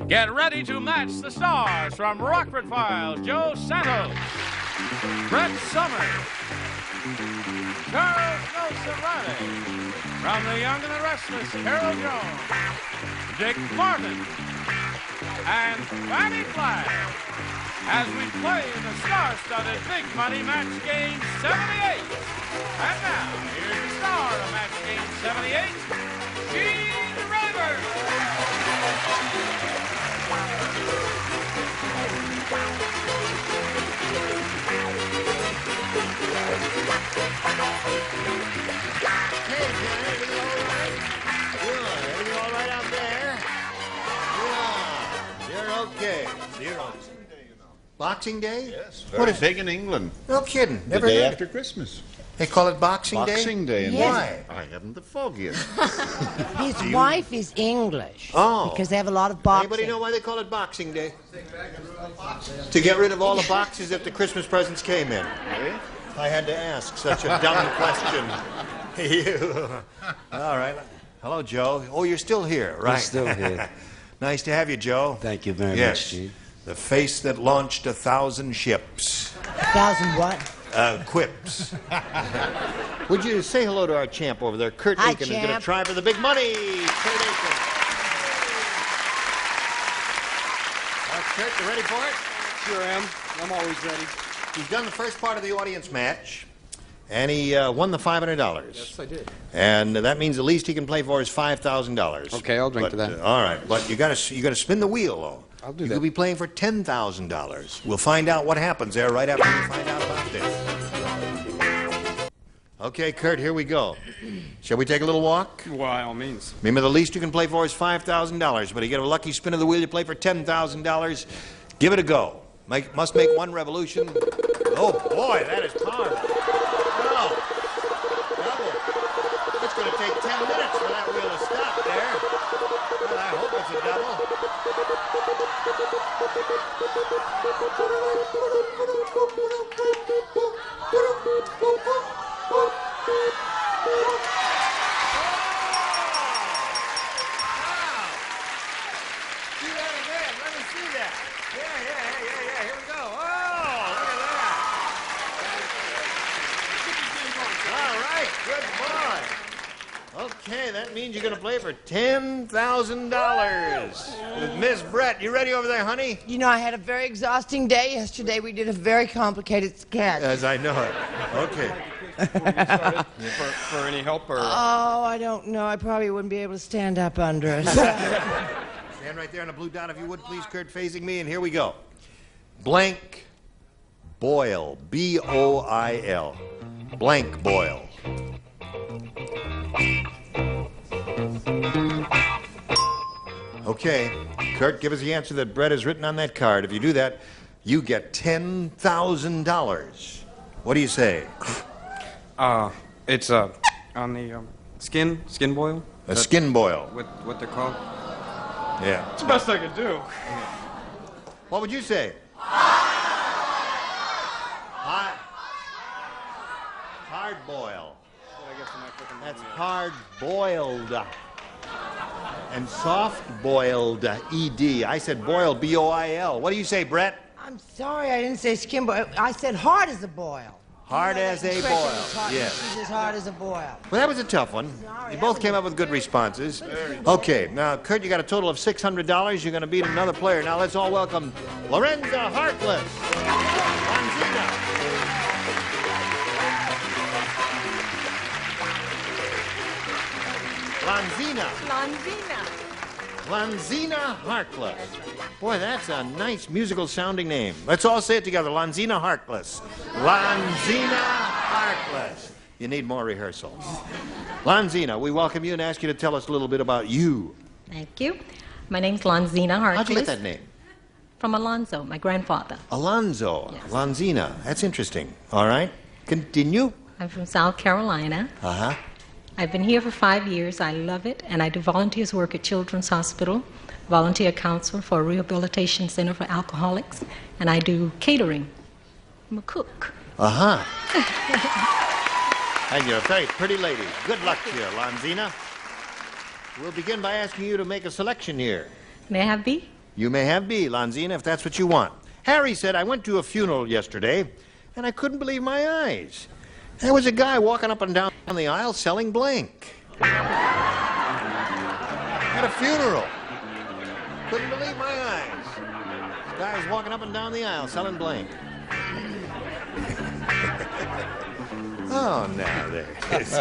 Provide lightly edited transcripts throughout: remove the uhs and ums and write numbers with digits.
Get ready to match the stars from Rockford Files, Joe Santos, Brett Summers, Charles Nelson Reilly, from The Young and the Restless, Carol Jones, Dick Martin, and Fannie Flagg, as we play the star-studded Big Money Match Game 78. And now, here's the star of Match Game 78, Gene Rivers. Hey, Jen, everything all right? Good. Everything all right out there? Yeah. You're okay. You're okay. Boxing Day? Yes, very big in England. No kidding. The Never day heard after it. Christmas. They call it Boxing Day? Boxing Day. And Why? I haven't the foggiest. His wife is English. Oh. Because they have a lot of boxing. Anybody know why they call it Boxing Day? To get rid of all the boxes that the Christmas presents came in. I had to ask such a dumb question. You. All right. Hello, Joe. Oh, you're still here, right? I'm still here. Nice to have you, Joe. Thank you very Yes. much, Gene. The face that launched 1,000 ships. 1,000 what? Quips. Would you say hello to our champ over there, Kurt Hi, Aiken, who's going to champ. try for the big money? Kurt Aiken. Kurt, you ready for it? Sure am. I'm always ready. He's done the first part of the audience match, and he won the $500. Yes, I did. And that means the least he can play for is $5,000. Okay, I'll drink to that. All right, but you got to spin the wheel, though. I'll do you that. could be playing for $10,000. We'll find out what happens there right after we find out about this. Okay, Kurt, here we go. Shall we take a little walk? By all means. Remember, the least you can play for is $5,000, but you get a lucky spin of the wheel, you play for $10,000. Give it a go. Must make one revolution. Oh, boy, that is powerful. Oh, double. It's going to take 10 minutes for that wheel to stop there. Well, I hope it's a double. Do that again. Let me see that. Yeah. Here we go. Oh, look at that. All right, good boy. Okay, that means you're going to play for $10,000 with Miss Brett. You ready over there, honey? You know, I had a very exhausting day yesterday. We did a very complicated sketch. As I know it. Okay. For any help or... Oh, I don't know. I probably wouldn't be able to stand up under it. Stand right there on the blue dot, if you would, please, Kurt, facing me, and here we go. Blank Boil. B-O-I-L. Blank Boil. Okay. Kurt, give us the answer that Brett has written on that card. If you do that, you get $10,000. What do you say? It's on the skin boil. A skin boil. What they're called. Yeah. It's the best I could do. What would you say? Hard boil. That's hard boiled. And soft boiled, E-D. I said boiled, B-O-I-L. What do you say, Brett? I'm sorry, I didn't say skin boil. I said hard as a boil. Hard as a boil. Yes. She's as hard as a boil. Well, that was a tough one. You both came up with good responses. Okay, now, Kurt, you got a total of $600. You're going to beat another player. Now, let's all welcome Lorenza Harkless. Lanzina Harkless. Boy, that's a nice musical sounding name. Let's all say it together. Lanzina Harkless. Lanzina Harkless. You need more rehearsal. Lanzina, we welcome you and ask you to tell us a little bit about you. Thank you. My name's Lanzina Harkless. How'd you get that name? From Alonzo, my grandfather. Alonzo. Yes. Lanzina. That's interesting. All right. Continue. I'm from South Carolina. Uh-huh. I've been here for 5 years. I love it, and I do volunteers work at Children's Hospital, volunteer counselor for a rehabilitation center for alcoholics, and I do catering. I'm a cook. Uh-huh. And you're a very pretty lady. Good luck to you, Lanzina. We'll begin by asking you to make a selection here. May I have B? You may have B, Lanzina, if that's what you want. Harry said, I went to a funeral yesterday, and I couldn't believe my eyes. There was a guy walking up and down the aisle selling blank. At a funeral. Couldn't believe my eyes. This guy was walking up and down the aisle selling blank. Oh, now there it is.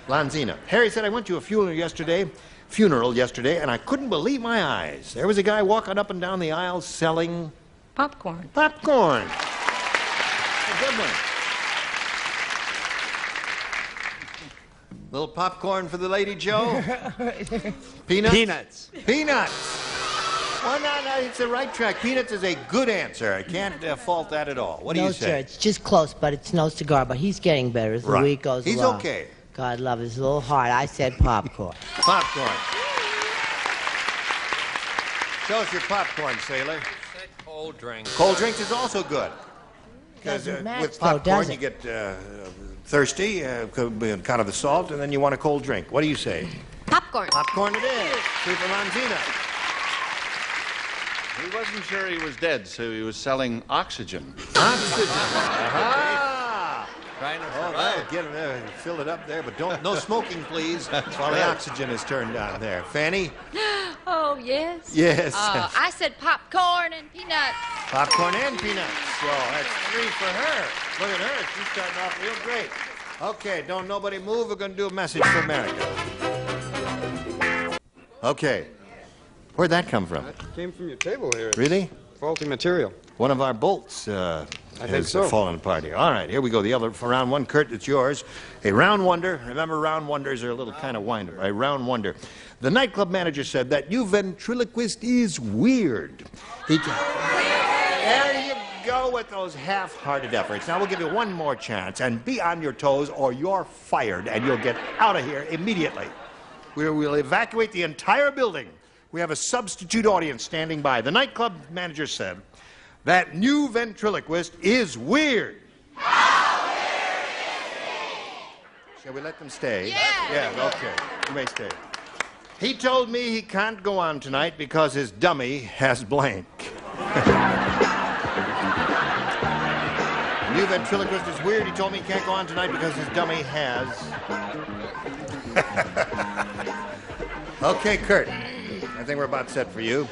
Lanzina. Harry said, I went to a funeral yesterday, and I couldn't believe my eyes. There was a guy walking up and down the aisle selling... Popcorn. Popcorn. A good one. Little popcorn for the lady, Joe? Peanuts? Peanuts. Peanuts. Well, no, it's the right track. Peanuts is a good answer. I can't fault that at all. What do No, you sir, say? it's just close, but it's no cigar. But he's getting better as the Right. week goes He's along. okay. God love his little heart. I said popcorn. Popcorn. Show us your popcorn, sailor. Cold drink. Cold drinks is also good. Because Doesn't match, with though, popcorn, does you it? get thirsty, kind of the salt, and then you want a cold drink. What do you say? Popcorn. Popcorn it is. Three for Lanzina. He wasn't sure he was dead, so he was selling oxygen. Oxygen. Aha! Trying to Oh, survive. that'll get him there. Fill it up there, but no smoking, please, while the oxygen is turned on there. Fannie? Oh, yes. Yes. I said popcorn and peanuts. Popcorn and peanuts. So that's 3 for her. Look at her. She's starting off real great. Okay, don't nobody move. We're going to do a message for America. Okay. Where'd that come from? That came from your table here. Really? Faulty material. One of our bolts think has so. fallen apart here. All right, here we go. The other for round one. Kurt, it's yours. A round wonder. Remember, round wonders are a little kind of wind-up. A round wonder. The nightclub manager said that new ventriloquist is weird. There you go with those half-hearted efforts. Now we'll give you one more chance, and be on your toes, or you're fired, and you'll get out of here immediately. We will evacuate the entire building. We have a substitute audience standing by. The nightclub manager said that new ventriloquist is weird. Shall we let them stay? Yeah. Yeah, okay. You may stay. He told me he can't go on tonight because his dummy has blank. New ventriloquist is weird. He told me he can't go on tonight because his dummy has... Okay, Kurt. I think we're about set for you.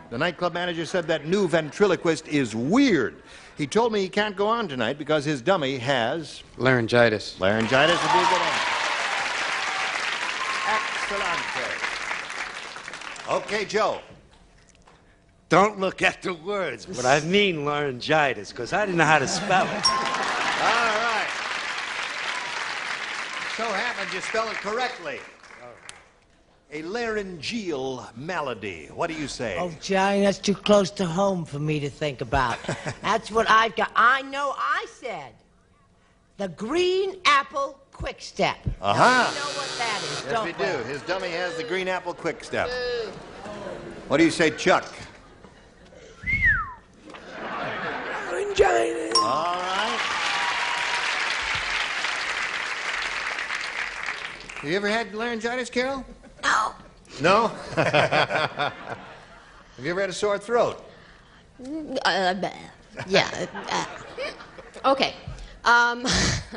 The nightclub manager said that new ventriloquist is weird. He told me he can't go on tonight because his dummy has... Laryngitis. Laryngitis would be a good answer. Excellent. Okay, Joe. Don't look at the words, but I mean laryngitis, because I didn't know how to spell it. All right. So happens you spell it correctly. A laryngeal malady. What do you say? Oh, Johnny, that's too close to home for me to think about. That's what I've got. I know I said the green apple quick step. Uh-huh. You know what that is, Yes, don't we do. His dummy has the green apple quick step. What do you say, Chuck? Laryngitis. All right. Have you ever had laryngitis, Carol? No. No? Have you ever had a sore throat? Yeah. Okay.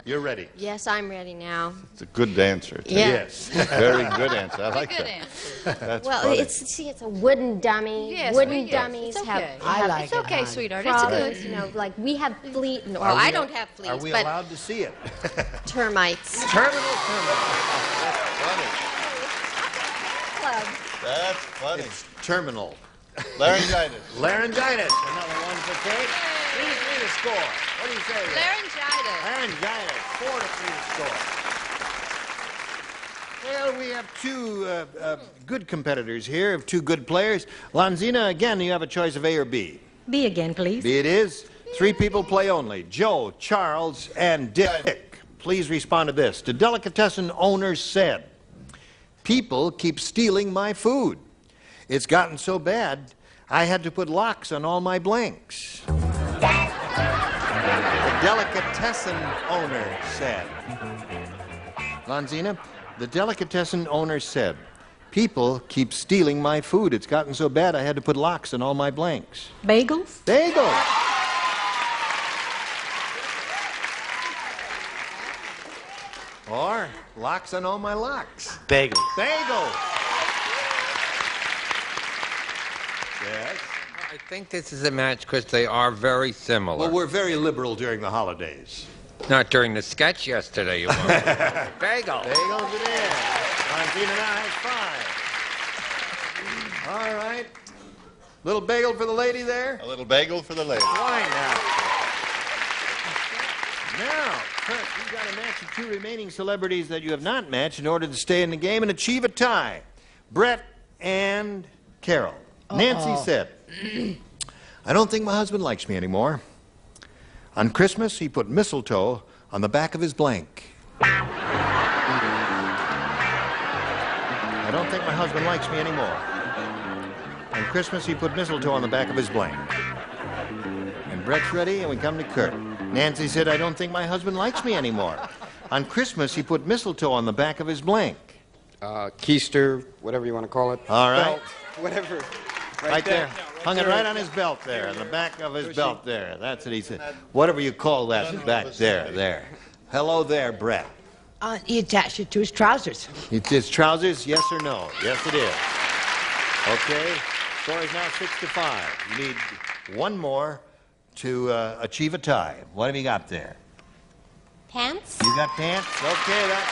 You're ready. Yes, I'm ready now. It's a good answer, too. Yeah. Yes. Very good answer. I like Good that. answer. That's Well, funny. it's a wooden dummy. Yes, wooden yes. dummies It's have, okay. I like It's it, okay, hon. sweetheart. It's problems. good. You know, like we have flea. Well, Are we- I don't have fleas, Are we but allowed to see it? termites. Terminal. Club. That's funny. It's terminal. Laryngitis. Laryngitis. Another one for Kate. 3-3 to score. What do you say? Laryngitis. Laryngitis. 4-3 to score. Well, we have two good competitors here, two good players. Lanzina, again, you have a choice of A or B. B again, please. B it is. 3 people play only. Joe, Charles, and Dick. Please respond to this. The delicatessen owner said, "People keep stealing my food. It's gotten so bad, I had to put locks on all my blanks." The delicatessen owner said. Lanzina, the delicatessen owner said, People keep stealing my food. It's gotten so bad I had to put locks on all my blanks. Bagels? Bagels. Or locks on all my locks. Bagel. Bagels. Yes. I think this is a match because they are very similar. Well, we're very liberal during the holidays. Not during the sketch yesterday, you won't. Bagel. Bagels it is. Valentina now has 5. All right. Little bagel for the lady there? A little bagel for the lady. Why now? Now, Kurt, you've got to match the 2 remaining celebrities that you have not matched in order to stay in the game and achieve a tie. Brett and Carol. Nancy said, I don't think my husband likes me anymore. On Christmas, he put mistletoe on the back of his blank. I don't think my husband likes me anymore. On Christmas, he put mistletoe on the back of his blank. And Brett's ready, and we come to Kurt. Nancy said, I don't think my husband likes me anymore. On Christmas, he put mistletoe on the back of his blank. Keister, whatever you want to call it. All right. Belt, whatever. Right there. Hung it right on his belt there, on the back of his belt there. That's what he said. Whatever you call that back there, there. Hello there, Brett. He attached it to his trousers. It's his trousers, yes or no? Yes, it is. Okay. Score is now 6-5. You need one more to achieve a tie. What have you got there? Pants? You got pants? Okay, that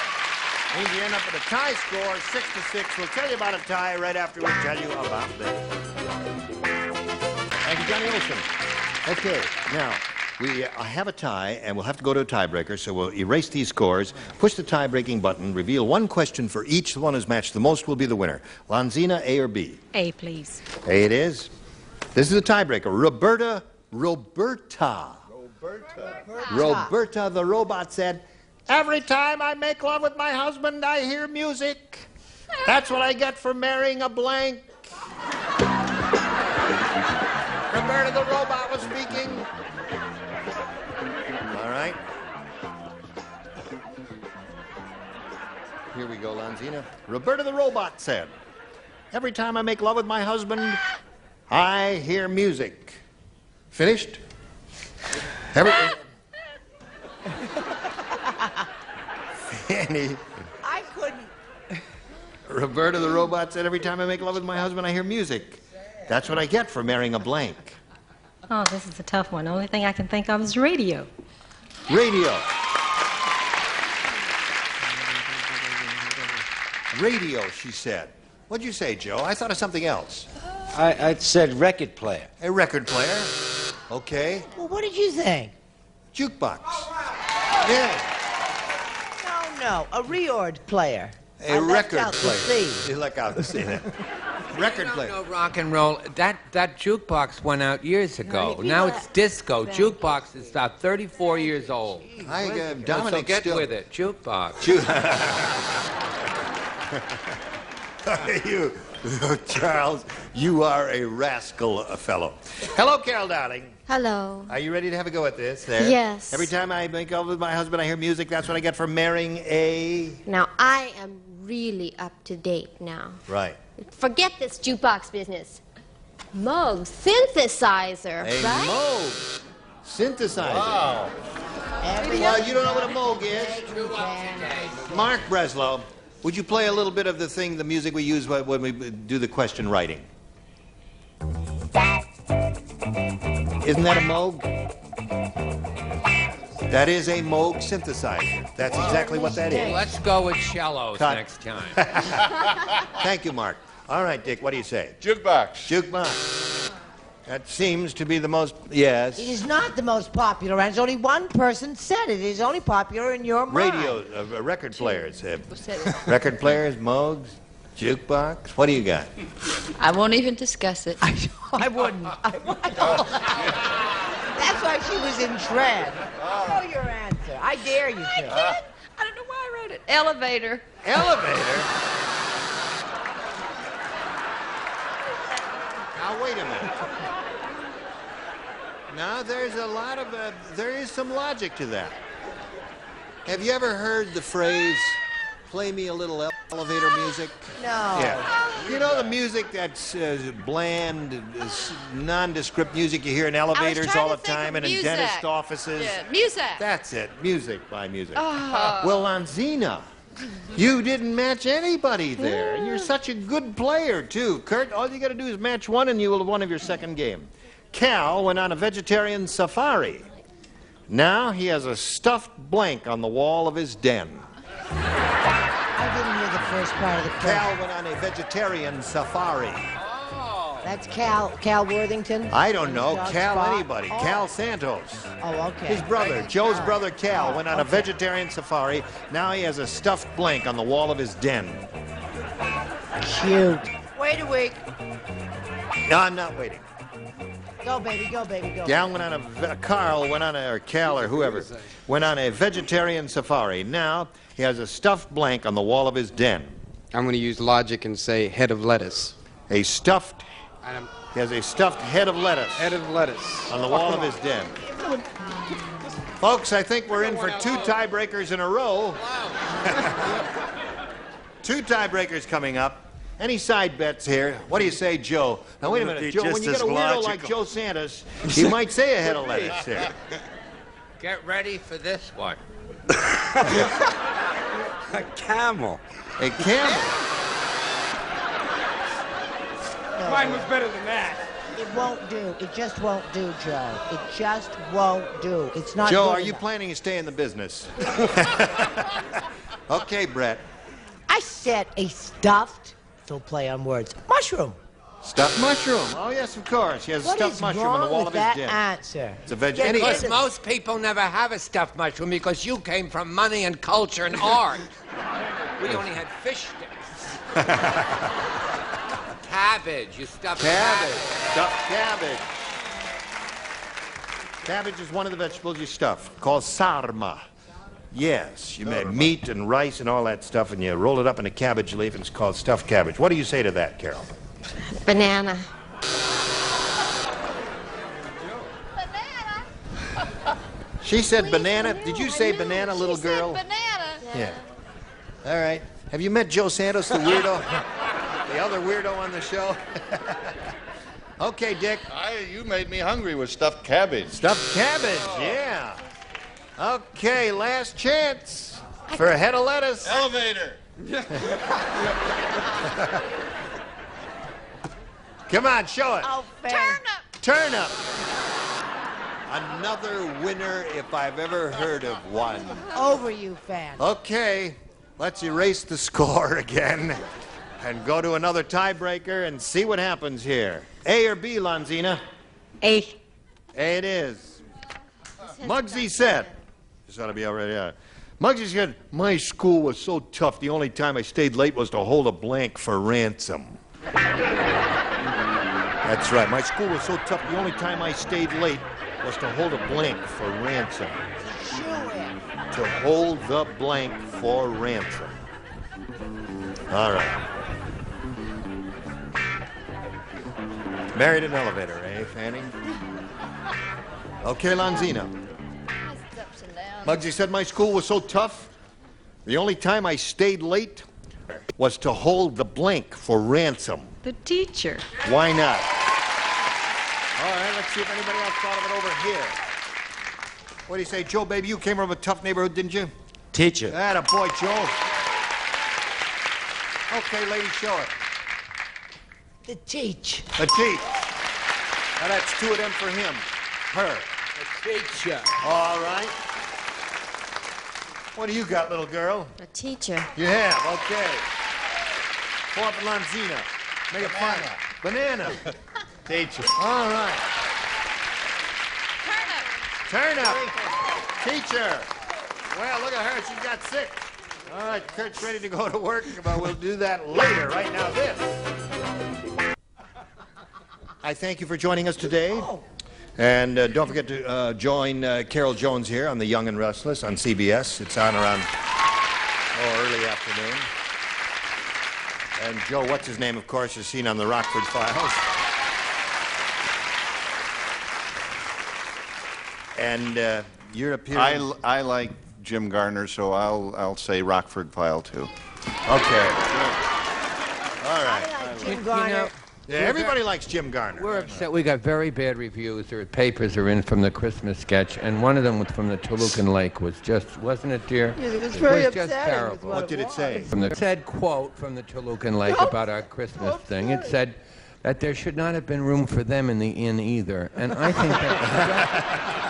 means you end up with a tie score, 6-6. We'll tell you about a tie right after we tell you about this. Thank you, Johnny Olson. Okay, now, we have a tie, and we'll have to go to a tiebreaker, so we'll erase these scores, push the tie-breaking button, reveal one question for each. The one who's matched the most will be the winner. Lanzina, A or B? A, please. A it is. This is a tiebreaker. Roberta the robot said, every time I make love with my husband, I hear music. That's what I get for marrying a blank. Roberta the robot was speaking. All right. Here we go, Lanzina. Roberta the robot said, every time I make love with my husband, I hear music. Finished? Fannie. I couldn't. Roberta the robot said, every time I make love with my husband, I hear music. That's what I get for marrying a blank. Oh, this is a tough one. The only thing I can think of is radio. Radio. Radio, she said. What'd you say, Joe? I thought of something else. I said record player. A record player. Okay. Well, what did you think? Jukebox. Yeah. No, a reord player. A record out the player. C. You left out the C. Record player. No rock and roll. That jukebox went out years ago. Now it's disco. Jukebox is about 34 years old. Hi, So Dominic. get still. with it. Jukebox. You, Charles, you are a rascal fellow. Hello, Carol, darling. Hello. Are you ready to have a go at this? There. Yes. Every time I make love with my husband, I hear music. That's what I get for marrying a... Now, I am really up to date now. Right. Forget this jukebox business. Moog synthesizer, A right? Moog synthesizer. Wow. Well, you don't know what a Moog is. Mark Breslow, would you play a little bit of the music we use when we do the question writing? Isn't that a Moog? That is a Moog synthesizer. That's exactly what that is. Let's go with cellos Cut. next time. Thank you, Mark. All right, Dick, what do you say? Jukebox. Jukebox. That seems to be the most... Yes. It is not the most popular, and only one person said it. It is only popular in your mind. Radio, record players. Record players, Moogs, jukebox. What do you got? I won't even discuss it. I wouldn't. That's why she was in dread. I know your answer. I dare you to. I can't. I don't know why I wrote it. Elevator. Elevator? Now, wait a minute. Now, there's a lot of... there is some logic to that. Have you ever heard the phrase, play me a little elevator music? No. Yeah. You know the music that's bland, nondescript music you hear in elevators trying all to the think time of and in music. dentist offices? Yeah, music. That's it. Music by music. Oh. Well, Lanzina, you didn't match anybody there. And you're such a good player, too. Kurt, all you got to do is match one and you will have won of your second game. Cal went on a vegetarian safari. Now he has a stuffed blank on the wall of his den. I didn't hear the first part of the question. Cal went on a vegetarian safari. That's Cal Worthington? I don't know. Dog Cal Spot? anybody. Oh. Cal Santos. Oh, okay. His brother, Joe's brother Cal, went on a vegetarian safari. Now he has a stuffed blank on the wall of his den. Cute. Wait a week. No, I'm not waiting. Go, baby, go, baby, go. Cal went on Carl went on or Cal or whoever, went on a vegetarian safari. Now he has a stuffed blank on the wall of his den. I'm going to use logic and say head of lettuce. He has a stuffed head of lettuce. Head of lettuce. On the wall of his den. Folks, I think we're in for 2 tiebreakers in a row. 2 tiebreakers coming up. Any side bets here? What do you say, Joe? Now, wait a minute, Joe. When you get a weirdo like Joe Santos, he might say a head of lettuce here. Get ready for this one. A camel. A camel? Mine was better than that. It won't do. It just won't do, Joe. It just won't do. It's not Joe, good are you enough. planning to stay in the business? Okay, Brett. I said a stuffed, still play on words, mushroom. Stuffed mushroom. Oh, yes, of course. He has a What stuffed is mushroom on the wrong wall with of his that den. answer? It's a veg. Yeah, Any, Because most people never have a stuffed mushroom because you came from money and culture and art. We only had fish sticks. Cabbage. You stuffed cabbage. Stuffed cabbage. Cabbage is one of the vegetables you stuff, called sarma. Yes, you make meat and rice and all that stuff, and you roll it up in a cabbage leaf, and it's called stuffed cabbage. What do you say to that, Carol? Banana. She said banana. Did you say banana, little She girl? said banana. Yeah. All right. Have you met Joe Santos, the weirdo? The other weirdo on the show? Okay, Dick. You made me hungry with stuffed cabbage. Stuffed cabbage, yeah. Okay, last chance for a head of lettuce. Elevator. Come on, show it. Oh, Turnip. Turnip. Another winner if I've ever heard of one. Over you, fan. Okay, let's erase the score again and go to another tiebreaker and see what happens here. A or B, Lanzina? A. A it is. Muggsy said, this ought to be already out. Muggsy said, my school was so tough, the only time I stayed late was to hold a blank for ransom. That's right, my school was so tough, the only time I stayed late was to hold a blank for ransom. To hold the blank for ransom. All right. Married an elevator, eh, Fannie? Okay, Lanzina. Muggsy said my school was so tough, the only time I stayed late was to hold the blank for ransom. The teacher. Why not? All right, let's see if anybody else thought of it over here. What do you say, Joe, baby? You came from a tough neighborhood, didn't you? Teacher. Atta boy, Joe. Okay, ladies, show it. The teach. The teach. Now that's 2 of them for him. Her. The teacher. All right. What do you got, little girl? A teacher. You have, okay. Pour up Lanzina. Make it fun. Banana. Teacher. All right. Turnip. Turnip. Teacher. Well, look at her. She's got 6. All right, Kurt's ready to go to work, but we'll do that later. Right now, this. I thank you for joining us today. And don't forget to join Carol Jones here on The Young and Restless on CBS. It's on around early afternoon. And Joe, what's his name, of course, is seen on the Rockford Files. And you're appearing... I like Jim Garner, so I'll say Rockford File too. Okay. All right. I like Jim You know, Garner. Yeah, everybody likes Jim Garner. we're upset. We got very bad reviews. Their papers are in from the Christmas sketch, and one of them was from the Tolucan Lake. Was just, wasn't it, dear? It was very just upsetting. terrible. What did it say? From the said quote from the Tolucan Lake about our Christmas thing. It said that there should not have been room for them in the inn either, and I think that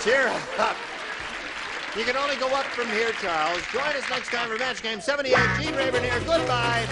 Cheer up. You can only go up from here, Charles. Join us next time for Match Game 78. Gene Rayburn here. Goodbye.